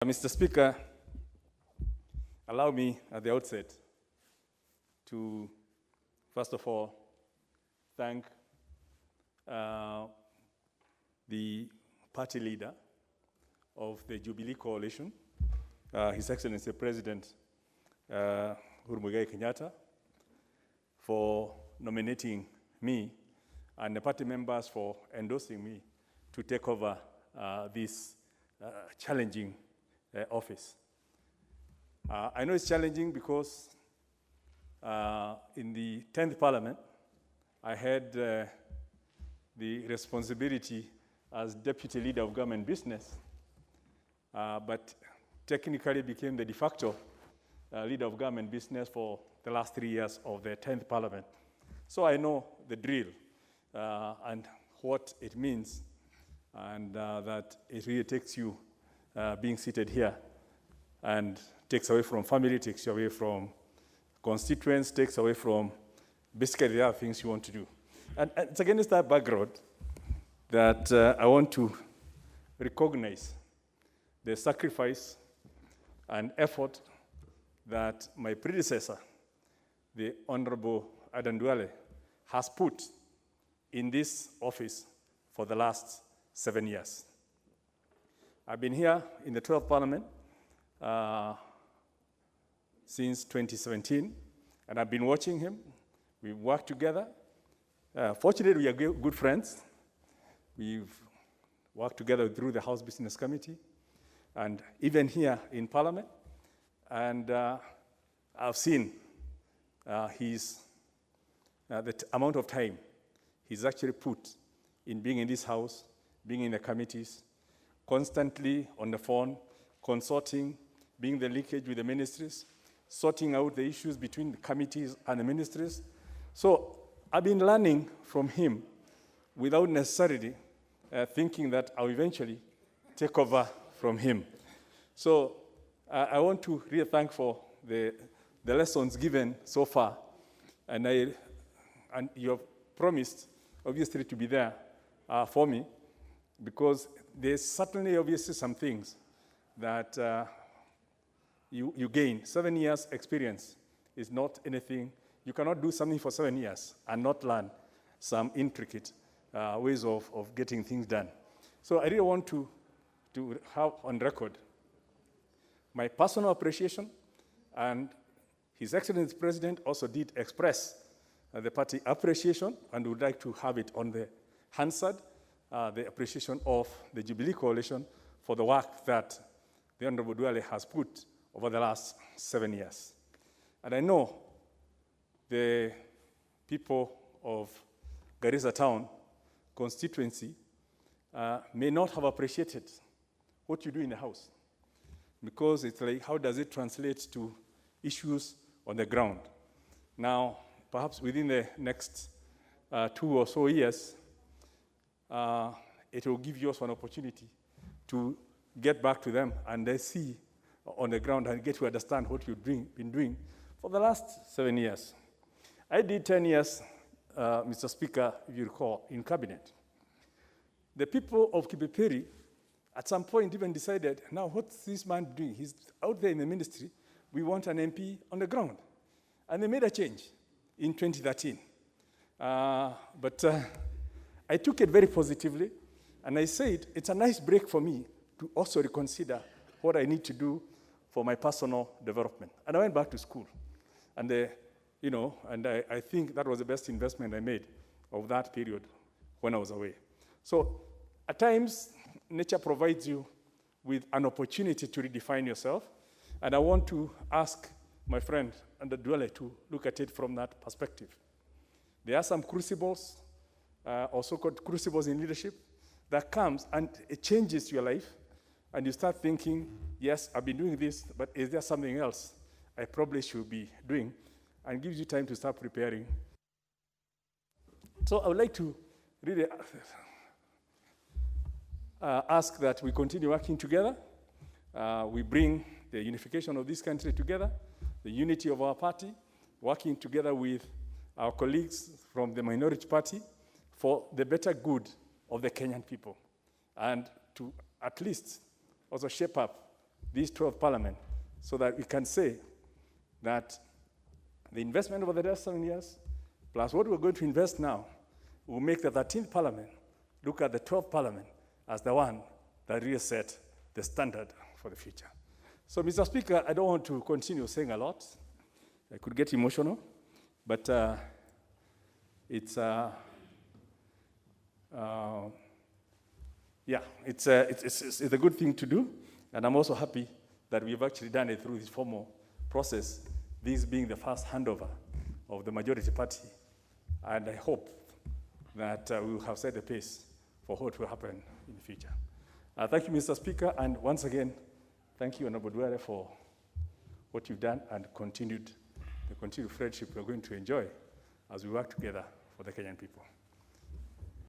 Mr. Speaker, allow me at the outset to, first of all, thank the party leader of the Jubilee Coalition, His Excellency President Honorably Kenyatta, for nominating me and the party members for endorsing me to take over this challenging office. I know it's challenging because in the 10th Parliament, I had the responsibility as Deputy Leader of Government Business, but technically became the de facto Leader of Government Business for the last 3 years of the 10th Parliament. So I know the drill and what it means, and that it really takes you being seated here and takes away from family, takes you away from constituents, takes away from basically the other things you want to do. And it's against that background that I want to recognize the sacrifice and effort that my predecessor, the Honorable Aden Duale, has put in this office for the last 7 years. I've been here in the 12th Parliament since 2017, and I've been watching him. We've worked together. Fortunately, we are good friends. We've worked together through the House Business Committee, and even here in Parliament. And I've seen the amount of time he's actually put in being in this House, being in the committees, constantly on the phone, consulting, being the linkage with the ministries, sorting out the issues between the committees and the ministries. So I've been learning from him without necessarily thinking that I'll eventually take over from him. So I want to really thank for the lessons given so far, and you have promised, obviously, to be there for me, because there's certainly, obviously, some things that you gain. 7 years experience is not anything. You cannot do something for 7 years and not learn some intricate ways of getting things done. So I really want to have on record my personal appreciation, and His Excellency President also did express the party appreciation, and would like to have it on the Hansard, the appreciation of the Jubilee Coalition for the work that the Honorable Duale has put over the last 7 years. And I know the people of Garissa Town constituency may not have appreciated what you do in the House, because it's like, how does it translate to issues on the ground? Now, perhaps within the next 2 or so years, it will give you also an opportunity to get back to them and they see on the ground and get to understand what you've been doing for the last 7 years. I did 10 years, Mr. Speaker, if you recall, in cabinet. The people of Kipipiri at some point even decided, now what's this man doing? He's out there in the ministry. We want an MP on the ground. And they made a change in 2013. But I took it very positively, and I said, it's a nice break for me to also reconsider what I need to do for my personal development. And I went back to school. And, I think that was the best investment I made of that period when I was away. So at times, nature provides you with an opportunity to redefine yourself. And I want to ask my friend and the Duale to look at it from that perspective. There are some crucibles, or so-called crucibles in leadership, that comes and it changes your life, and you start thinking, yes, I've been doing this, but is there something else I probably should be doing? And gives you time to start preparing. So I would like to really ask that we continue working together. We bring the unification of this country together, the unity of our party, working together with our colleagues from the minority party for the better good of the Kenyan people, and to at least also shape up these 12 parliament so that we can say that the investment over the next 7 years, plus what we're going to invest now, will make the 13th parliament look at the 12th parliament as the one that really set the standard for the future. So, Mr. Speaker, I don't want to continue saying a lot. I could get emotional, but it's a good thing to do, and I'm also happy that we've actually done it through this formal process, this being the first handover of the majority party, and I hope that we will have set the pace for what will happen in the future. Thank you, Mr. Speaker, and once again, thank you, Honorable Duale, for what you've done and the continued friendship we're going to enjoy as we work together for the Kenyan people.